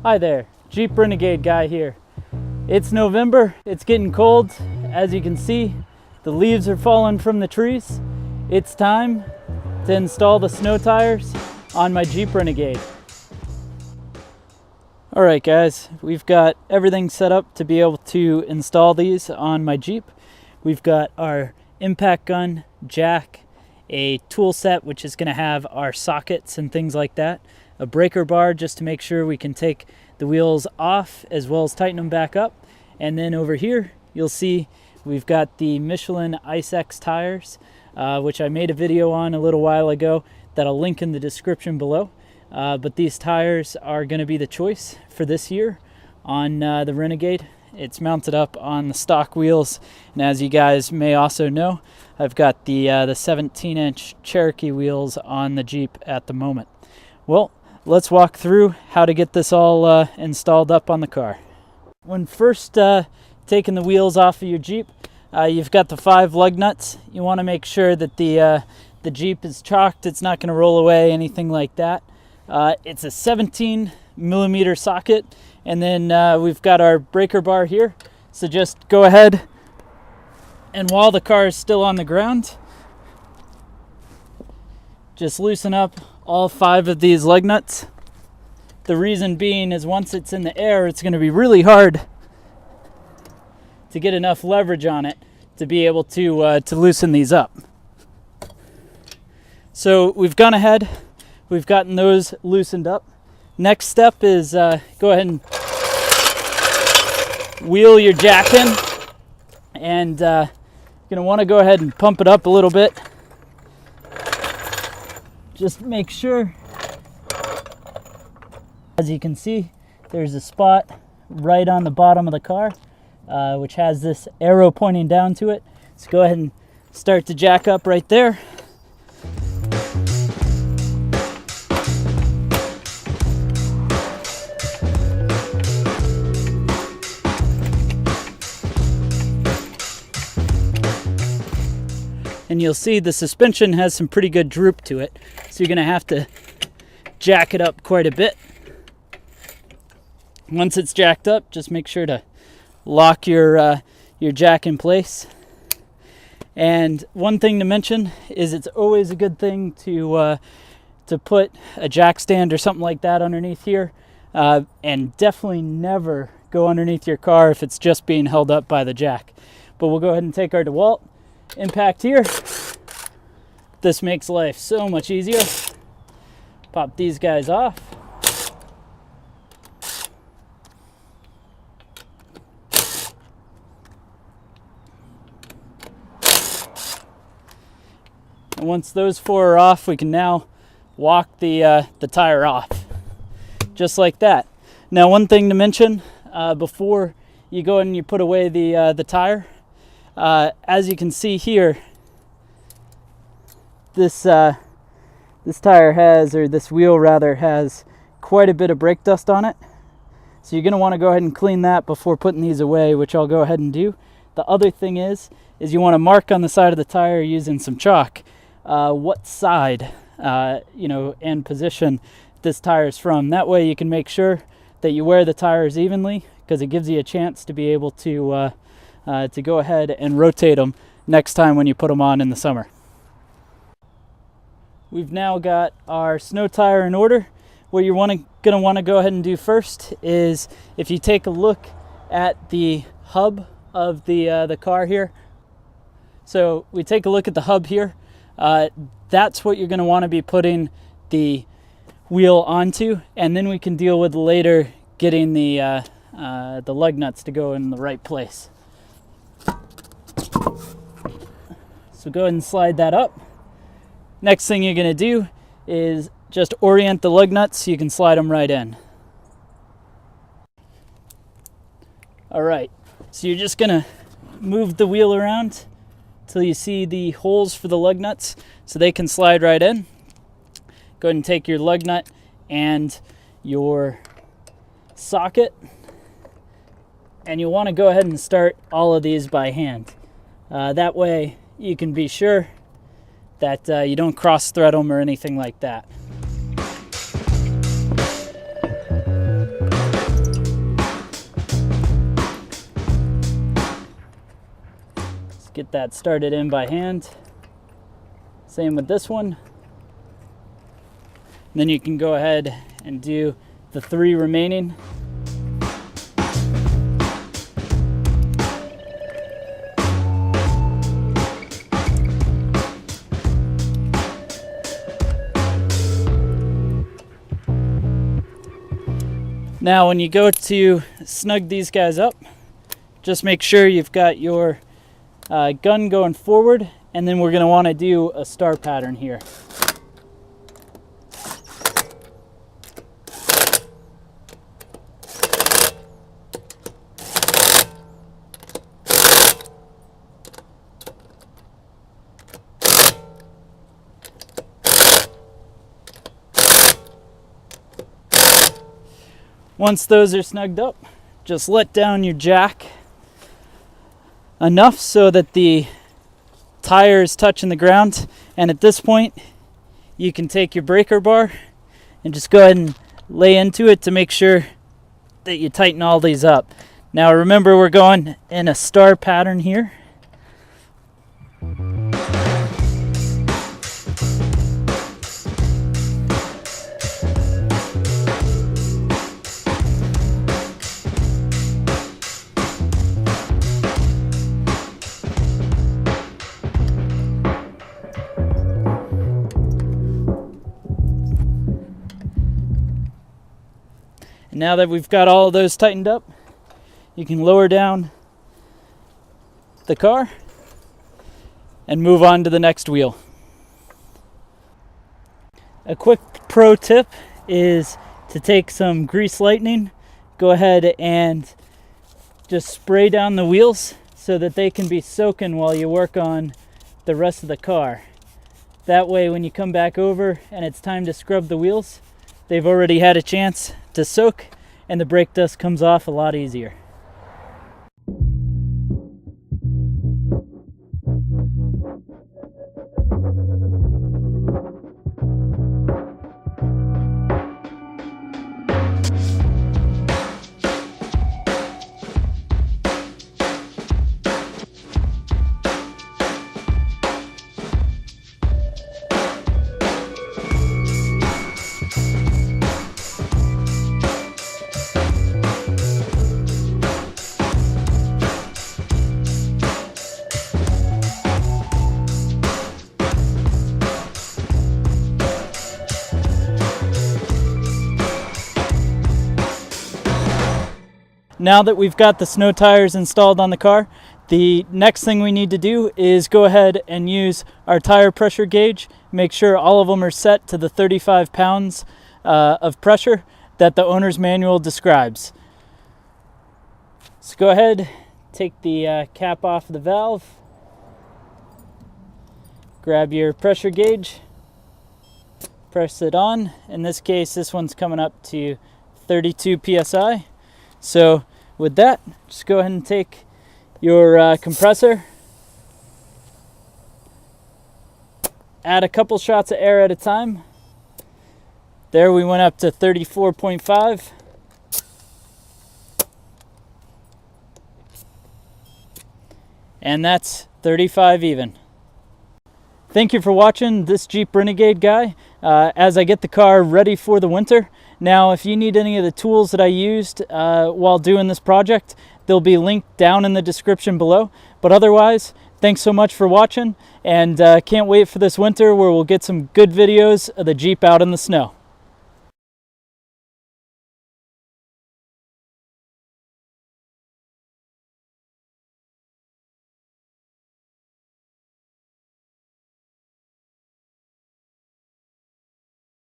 Hi there, Jeep Renegade guy here. It's November, it's getting cold. As you can see, the leaves are falling from the trees. It's time to install the snow tires on my Jeep Renegade. All right guys, we've got everything set up to be able to install these on my Jeep. We've got our impact gun, jack, a tool set which is going to have our sockets and things like that, a breaker bar just to make sure we can take the wheels off as well as tighten them back up. And then over here you'll see we've got the Michelin Ice X tires, which I made a video on a little while ago that I'll link in the description below. But these tires are going to be the choice for this year on the Renegade. It's mounted up on the stock wheels, and as you guys may also know, I've got the 17-inch Cherokee wheels on the Jeep at the moment. Well, let's walk through how to get this all installed up on the car. When first taking the wheels off of your Jeep, you've got the 5 lug nuts. You want to make sure that the Jeep is chalked. It's not going to roll away, anything like that. It's a 17mm socket, and then we've got our breaker bar here. So just go ahead, and while the car is still on the ground, just loosen up all 5 of these lug nuts. The reason being is once it's in the air, it's going to be really hard to get enough leverage on it to be able to loosen these up. So we've gone ahead, we've gotten those loosened up. Next step is go ahead and wheel your jack in, and you're going to want to go ahead and pump it up a little bit. Just make sure, as you can see, there's a spot right on the bottom of the car which has this arrow pointing down to it. So go ahead and start to jack up right there. And you'll see the suspension has some pretty good droop to it, so you're going to have to jack it up quite a bit. Once it's jacked up, just make sure to lock your jack in place. And one thing to mention is it's always a good thing to put a jack stand or something like that underneath here, and definitely never go underneath your car if it's just being held up by the jack. But we'll go ahead and take our DeWalt impact here. This makes life so much easier. Pop these guys off. And once those 4 are off, we can now walk the tire off, just like that. Now, one thing to mention before you go and you put away the tire, as you can see here, this tire has, or this wheel rather, has quite a bit of brake dust on it. So you're going to want to go ahead and clean that before putting these away, which I'll go ahead and do. The other thing is you want to mark on the side of the tire using some chalk what side, and position this tire is from. That way you can make sure that you wear the tires evenly, because it gives you a chance to be able to go ahead and rotate them next time when you put them on in the summer. We've now got our snow tire in order. What you're going to want to go ahead and do first is, if you take a look at the hub of the car here, so we take a look at the hub here, that's what you're going to want to be putting the wheel onto, and then we can deal with later getting the lug nuts to go in the right place. So go ahead and slide that up. Next thing you're going to do is just orient the lug nuts so you can slide them right in. All right, so you're just going to move the wheel around till you see the holes for the lug nuts so they can slide right in. Go ahead and take your lug nut and your socket, and you'll want to go ahead and start all of these by hand. That way you can be sure that you don't cross thread them or anything like that. get that started in by hand. Same with this one. And then you can go ahead and do the 3 remaining. Now when you go to snug these guys up, just make sure you've got your gun going forward, and then we're going to want to do a star pattern here. Once those are snugged up, just let down your jack enough so that the tire is touching the ground. And at this point, you can take your breaker bar and just go ahead and lay into it to make sure that you tighten all these up. Now remember, we're going in a star pattern here. Now that we've got all of those tightened up, you can lower down the car and move on to the next wheel. A quick pro tip is to take some grease lightning, go ahead and just spray down the wheels so that they can be soaking while you work on the rest of the car. That way when you come back over and it's time to scrub the wheels, they've already had a chance to soak and the brake dust comes off a lot easier. Now that we've got the snow tires installed on the car, the next thing we need to do is go ahead and use our tire pressure gauge. Make sure all of them are set to the 35 pounds of pressure that the owner's manual describes. So go ahead, take the cap off the valve, grab your pressure gauge, press it on. In this case, this one's coming up to 32 psi. So with that, just go ahead and take your compressor, add a couple shots of air at a time. There we went up to 34.5. And that's 35 even. Thank you for watching this Jeep Renegade guy as I get the car ready for the winter. Now, if you need any of the tools that I used while doing this project, they'll be linked down in the description below. But otherwise, thanks so much for watching, and can't wait for this winter where we'll get some good videos of the Jeep out in the snow.